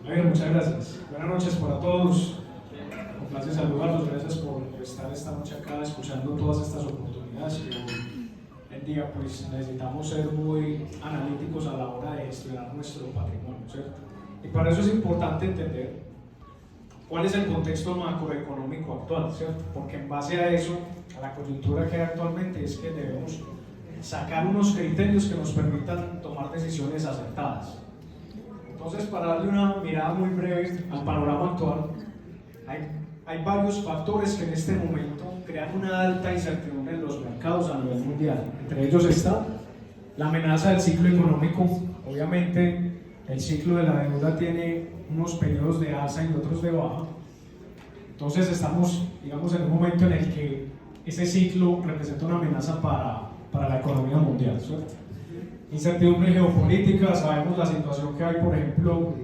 Javier, muchas gracias. Buenas noches para todos. Un placer saludarlos. Gracias por estar esta noche acá escuchando todas estas oportunidades. Que hoy en día pues, necesitamos ser muy analíticos a la hora de estudiar nuestro patrimonio, ¿cierto? Y para eso es importante entender cuál es el contexto macroeconómico actual, ¿cierto? Porque en base a eso, a la coyuntura que hay actualmente, es que debemos sacar unos criterios que nos permitan tomar decisiones acertadas. Entonces, para darle una mirada muy breve al panorama actual, hay varios factores que en este momento crean una alta incertidumbre en los mercados a nivel mundial. Entre ellos está la amenaza del ciclo económico. Obviamente, el ciclo de la deuda tiene unos periodos de alza y otros de baja. Entonces, estamos, digamos, en un momento en el que ese ciclo representa una amenaza para la economía mundial, ¿cierto? Incertidumbre geopolítica, sabemos la situación que hay, por ejemplo,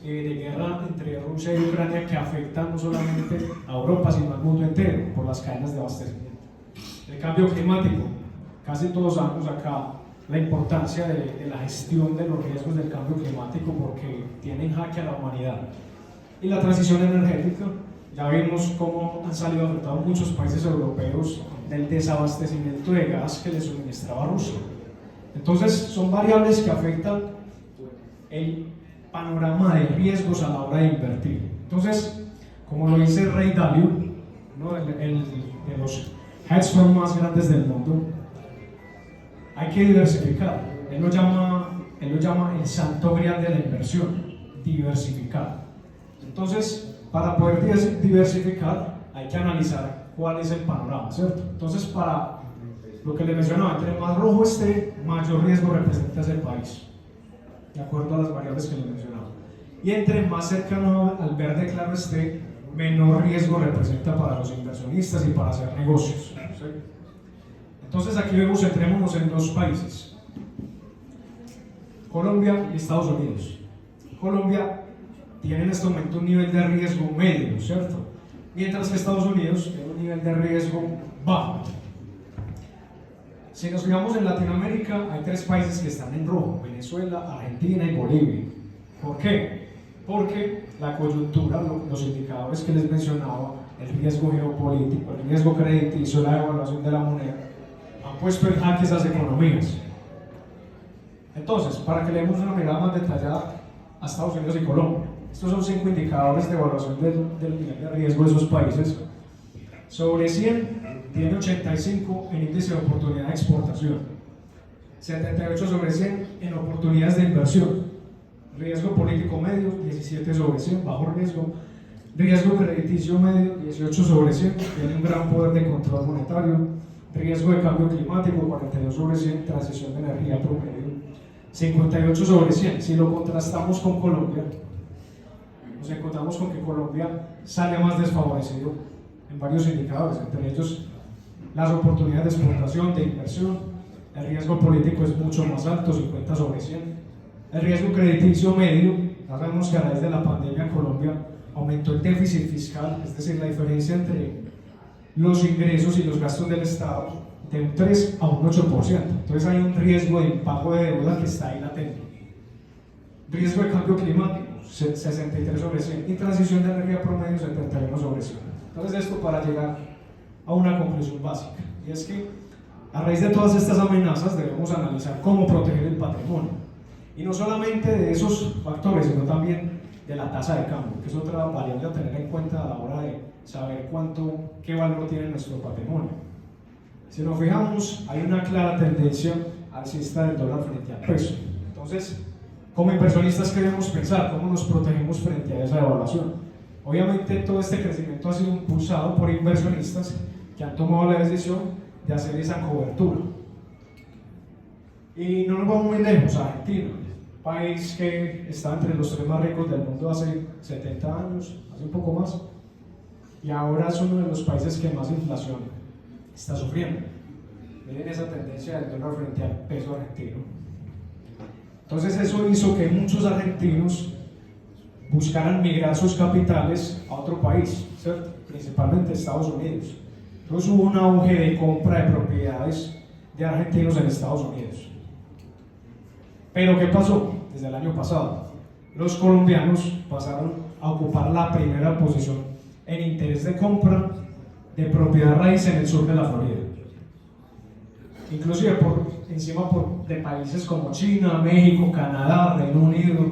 de guerra entre Rusia y Ucrania, que afecta no solamente a Europa, sino al mundo entero, por las cadenas de abastecimiento. El cambio climático, casi todos sabemos acá la importancia de la gestión de los riesgos del cambio climático, porque tiene en jaque a la humanidad. Y la transición energética, ya vimos cómo han salido afectados muchos países europeos del desabastecimiento de gas que les suministraba Rusia. Entonces, son variables que afectan el panorama de riesgos a la hora de invertir. Entonces, como lo dice Ray Dalio, ¿no? de los hedge funds más grandes del mundo, hay que diversificar. Él lo llama el santo grial de la inversión, diversificar. Entonces, para poder diversificar, hay que analizar cuál es el panorama, ¿cierto? Entonces, para lo que le mencionaba, entre más rojo esté, mayor riesgo representa ese país, de acuerdo a las variables que le mencionaba. Y entre más cercano al verde claro esté, menor riesgo representa para los inversionistas y para hacer negocios, ¿sí? Entonces aquí vemos, centrémonos en dos países, Colombia y Estados Unidos. Colombia tiene en este momento un nivel de riesgo medio, ¿cierto? Mientras que Estados Unidos tiene un nivel de riesgo bajo. Si nos fijamos en Latinoamérica, hay tres países que están en rojo: Venezuela, Argentina y Bolivia. ¿Por qué? Porque la coyuntura, los indicadores que les mencionaba, el riesgo geopolítico, el riesgo crediticio, la devaluación de la moneda, han puesto en jaque esas economías. Entonces, para que le demos una mirada más detallada a Estados Unidos y Colombia, estos son 5 indicadores de evaluación del nivel de riesgo de esos países. Sobre 100, tiene 85 en índice de oportunidad de exportación, 78 sobre 100 en oportunidades de inversión, riesgo político medio, 17 sobre 100, bajo riesgo crediticio medio, 18 sobre 100, tiene un gran poder de control monetario, riesgo de cambio climático, 42 sobre 100, transición de energía promedio, 58 sobre 100. Si lo contrastamos con Colombia, nos encontramos con que Colombia sale más desfavorecido en varios indicadores, entre ellos las oportunidades de exportación, de inversión. El riesgo político es mucho más alto, 50 sobre 100. El riesgo crediticio medio, ya sabemos que a raíz de la pandemia en Colombia aumentó el déficit fiscal, es decir, la diferencia entre los ingresos y los gastos del Estado, de un 3 a un 8%. Entonces hay un riesgo de impago de deuda que está ahí latente. Riesgo de cambio climático, 63 sobre 100. Y transición de energía promedio, 71 sobre 100. Entonces esto para llegar a una conclusión básica, y es que a raíz de todas estas amenazas debemos analizar cómo proteger el patrimonio, y no solamente de esos factores, sino también de la tasa de cambio, que es otra variable a tener en cuenta a la hora de saber qué valor tiene nuestro patrimonio. Si nos fijamos, hay una clara tendencia alcista del dólar frente al peso. Entonces, como inversionistas, ¿qué debemos pensar? ¿Cómo nos protegemos frente a esa devaluación? Obviamente todo este crecimiento ha sido impulsado por inversionistas que han tomado la decisión de hacer esa cobertura. Y no nos vamos muy lejos, Argentina, país que está entre los 3 más ricos del mundo hace 70 años, hace un poco más, y ahora es uno de los países que más inflación está sufriendo. Miren esa tendencia del dólar frente al peso argentino. Entonces eso hizo que muchos argentinos buscaran migrar sus capitales a otro país, ¿cierto? Principalmente Estados Unidos. Entonces hubo un auge de compra de propiedades de argentinos en Estados Unidos. Pero ¿qué pasó desde el año pasado? los colombianos pasaron a ocupar la primera posición en interés de compra de propiedad raíz en el sur de la Florida. Inclusive por encima de países como China, México, Canadá, Reino Unido.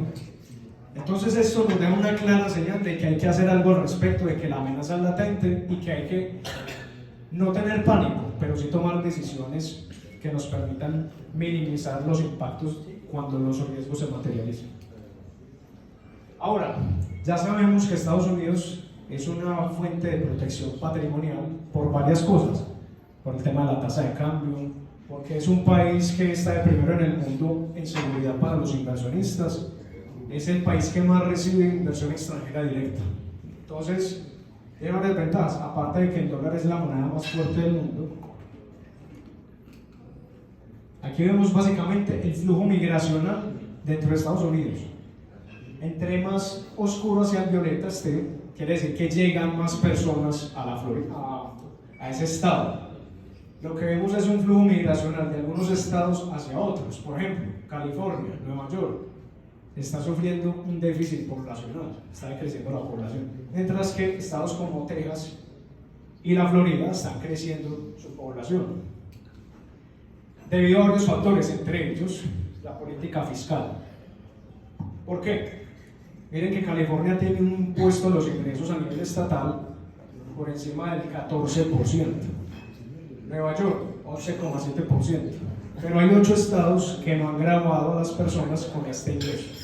Entonces esto nos da una clara señal de que hay que hacer algo al respecto, de que la amenaza es latente y que hay que no tener pánico, pero sí tomar decisiones que nos permitan minimizar los impactos cuando los riesgos se materialicen. Ahora, ya sabemos que Estados Unidos es una fuente de protección patrimonial por varias cosas, por el tema de la tasa de cambio, porque es un país que está de primero en el mundo en seguridad para los inversionistas, es el país que más recibe inversión extranjera directa. Entonces, tiene varias ventajas, aparte de que el dólar es la moneda más fuerte del mundo. Aquí vemos básicamente el flujo migracional dentro de Estados Unidos. Entre más oscuro hacia el violeta esté, quiere decir que llegan más personas a la Florida, a ese estado. Lo que vemos es un flujo migracional de algunos estados hacia otros. Por ejemplo, California, Nueva York, está sufriendo un déficit poblacional, está decreciendo la población. Mientras que estados como Texas y la Florida están creciendo su población. Debido a varios factores, entre ellos la política fiscal. ¿Por qué? Miren que California tiene un impuesto a los ingresos a nivel estatal por encima del 14%. Nueva York, 11,7%. Pero hay 8 estados que no han grabado a las personas con este ingreso.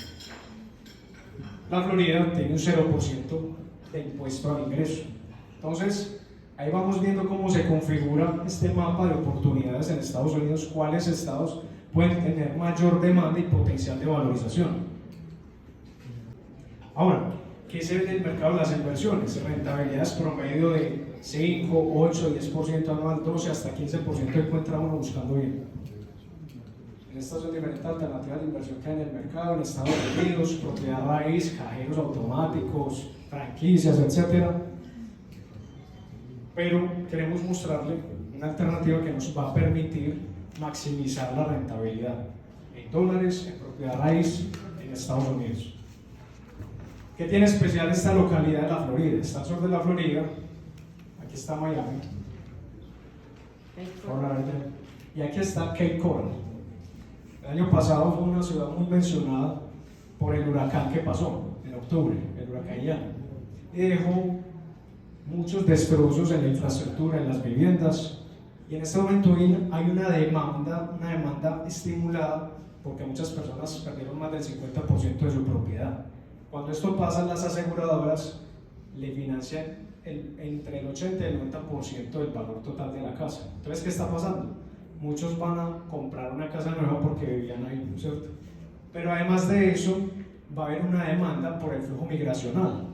La Florida tiene un 0% de impuesto al ingreso. Entonces, ahí vamos viendo cómo se configura este mapa de oportunidades en Estados Unidos, cuáles estados pueden tener mayor demanda y potencial de valorización. Ahora, ¿qué se ve en el mercado de las inversiones? Rentabilidades promedio de 5, 8, 10% anual, 12 hasta 15% encuentra uno buscando bien. En estas son diferentes alternativas de inversión que hay en el mercado, en Estados Unidos, propiedad raíz, cajeros automáticos, franquicias, etc. Pero queremos mostrarle una alternativa que nos va a permitir maximizar la rentabilidad en dólares, en propiedad raíz, en Estados Unidos. ¿Qué tiene especial esta localidad de la Florida? Está al sur de la Florida, aquí está Miami, y aquí está Cape Coral. El año pasado fue una ciudad muy mencionada por el huracán que pasó en octubre, el huracán Ian, y dejó muchos destrozos en la infraestructura, en las viviendas, y en este momento hay una demanda estimulada porque muchas personas perdieron más del 50% de su propiedad. Cuando esto pasa, las aseguradoras le financian entre el 80 y el 90% del valor total de la casa. Entonces, ¿qué está pasando? Muchos van a comprar una casa nueva porque vivían ahí, ¿no es cierto? Pero además de eso, va a haber una demanda por el flujo migracional.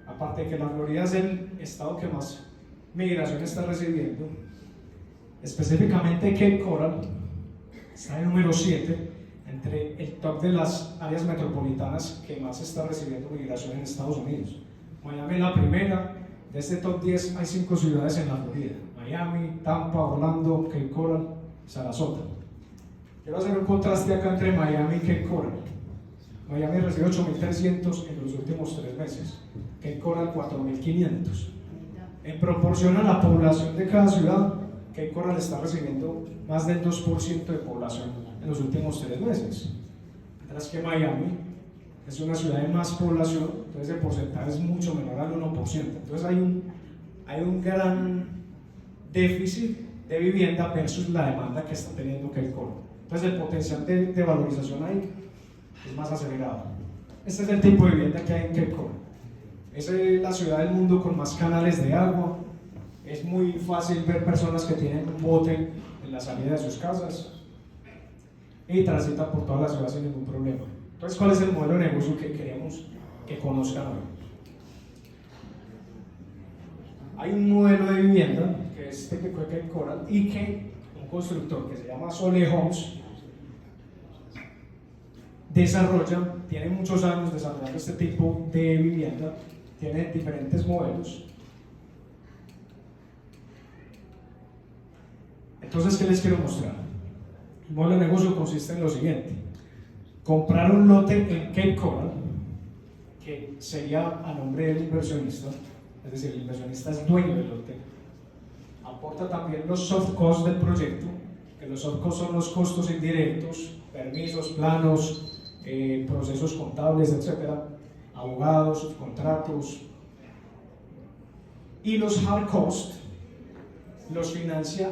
Aparte de que la Florida es el estado que más migración está recibiendo, específicamente Cape Coral está en número 7 entre el top de las áreas metropolitanas que más está recibiendo migración en Estados Unidos. Miami es la primera. De este top 10 hay 5 ciudades en la Florida: Miami, Tampa, Orlando, Cape Coral, Sarasota. Quiero hacer un contraste acá entre Miami y Cape Coral. Miami recibe 8.300 en los últimos 3 meses, Cape Coral 4.500. En proporción a la población de cada ciudad, Cape Coral está recibiendo más del 2% de población en los últimos 3 meses. Mientras que Miami es una ciudad de más población, entonces el porcentaje es mucho menor al 1%. Entonces hay un gran déficit de vivienda versus la demanda que está teniendo Cape Coral. Entonces el potencial de valorización ahí es más acelerado. Este es el tipo de vivienda que hay en Cape Coral. Es la ciudad del mundo con más canales de agua. Es muy fácil ver personas que tienen un bote en la salida de sus casas y transitan por toda la ciudad sin ningún problema. Entonces, ¿cuál es el modelo de negocio que queremos que conozcan hoy? Hay un modelo de vivienda que es típico de Cape Coral y que un constructor que se llama Sole Homes desarrolla, tiene muchos años desarrollando este tipo de vivienda, tiene diferentes modelos. Entonces, ¿qué les quiero mostrar? El modelo de negocio consiste en lo siguiente: comprar un lote en Cape Coral, que sería a nombre del inversionista, es decir, el inversionista es dueño del lote, aporta también los soft costs del proyecto, que los soft costs son los costos indirectos, permisos, planos, procesos contables, etcétera, abogados, contratos, y los hard costs los financia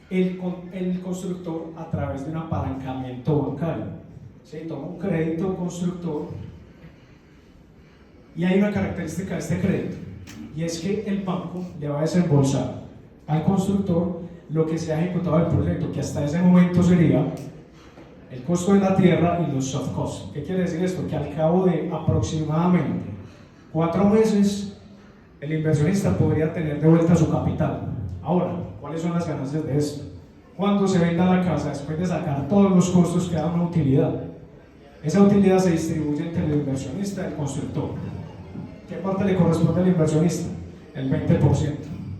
el constructor a través de un apalancamiento bancario. ¿Sí? Toma un crédito constructor y hay una característica de este crédito, y es que el banco le va a desembolsar al constructor lo que se ha ejecutado del proyecto, que hasta ese momento sería el costo de la tierra y los soft costs. ¿Qué quiere decir esto? Que al cabo de aproximadamente 4 meses el inversionista podría tener de vuelta su capital. Ahora, ¿cuáles son las ganancias de esto? Cuando se venda la casa, después de sacar todos los costos, queda una utilidad. Esa utilidad se distribuye entre el inversionista y el constructor. ¿Qué parte le corresponde al inversionista? El 20%.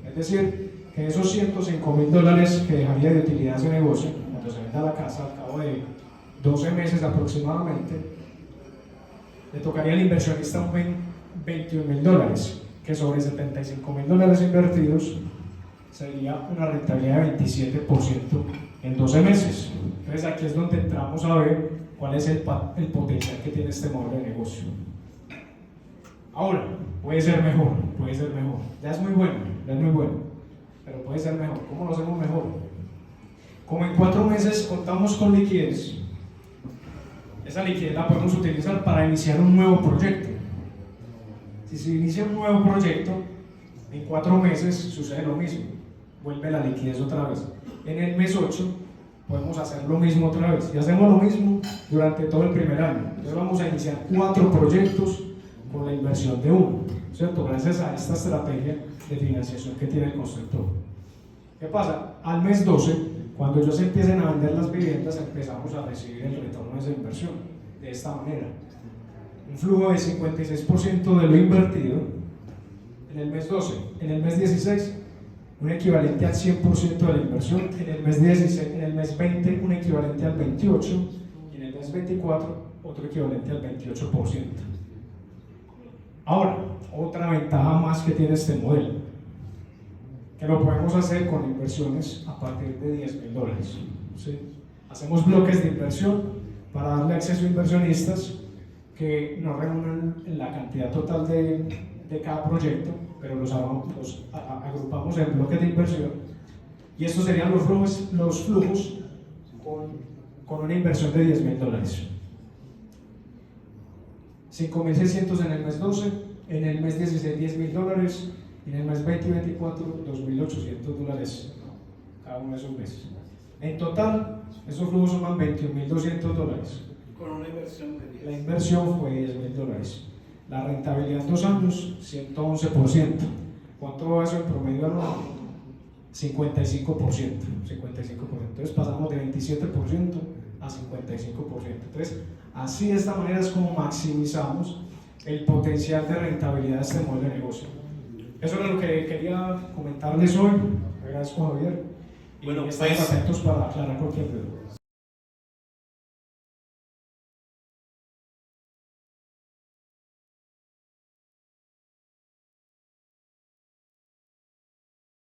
Es decir, que esos $105.000 que dejaría de utilidad ese negocio, cuando se venda la casa, al cabo de 12 meses aproximadamente, le tocaría al inversionista un $21.000, que sobre $75.000 invertidos sería una rentabilidad de 27% en 12 meses. Entonces aquí es donde entramos a ver cuál es el potencial que tiene este modelo de negocio. Ahora, puede ser mejor, ya es muy bueno, pero puede ser mejor. ¿Cómo lo hacemos mejor? Como en 4 meses contamos con liquidez, esa liquidez la podemos utilizar para iniciar un nuevo proyecto. Si se inicia un nuevo proyecto, en 4 meses sucede lo mismo, vuelve la liquidez otra vez. En el mes 8 podemos hacer lo mismo otra vez, y hacemos lo mismo durante todo el primer año. Entonces vamos a iniciar 4 proyectos con la inversión de uno, ¿cierto? Gracias a esta estrategia de financiación que tiene el constructor. ¿Qué pasa? Al mes 12, cuando ellos empiecen a vender las viviendas, empezamos a recibir el retorno de esa inversión de esta manera. Un flujo de 56% de lo invertido en el mes 12. En el mes 16, un equivalente al 100% de la inversión. En el mes 16, en el mes 20, un equivalente al 28%. Y en el mes 24, otro equivalente al 28%. Ahora, otra ventaja más que tiene este modelo, que lo podemos hacer con inversiones a partir de $10.000. ¿Sí? Hacemos bloques de inversión para darle acceso a inversionistas que no reúnen la cantidad total de cada proyecto, pero los agrupamos en bloques de inversión, y estos serían los flujos con una inversión de $10.000. 5.600 en el mes 12, en el mes 16 $10.000, y en el mes 20 y 24 $2.800 cada uno de esos meses. En total, esos flujos suman $21.200. Con una inversión de 10. La inversión fue $10.000. La rentabilidad en 2 años, 111%. ¿Cuánto va eso en promedio anual? 55%. Entonces pasamos de 27% a 55%. Entonces, así de esta manera es como maximizamos el potencial de rentabilidad de este modelo de negocio. Eso era lo que quería comentarles hoy. Agradezco, Javier. Y Bueno, estamos pues, atentos para aclarar cualquier duda.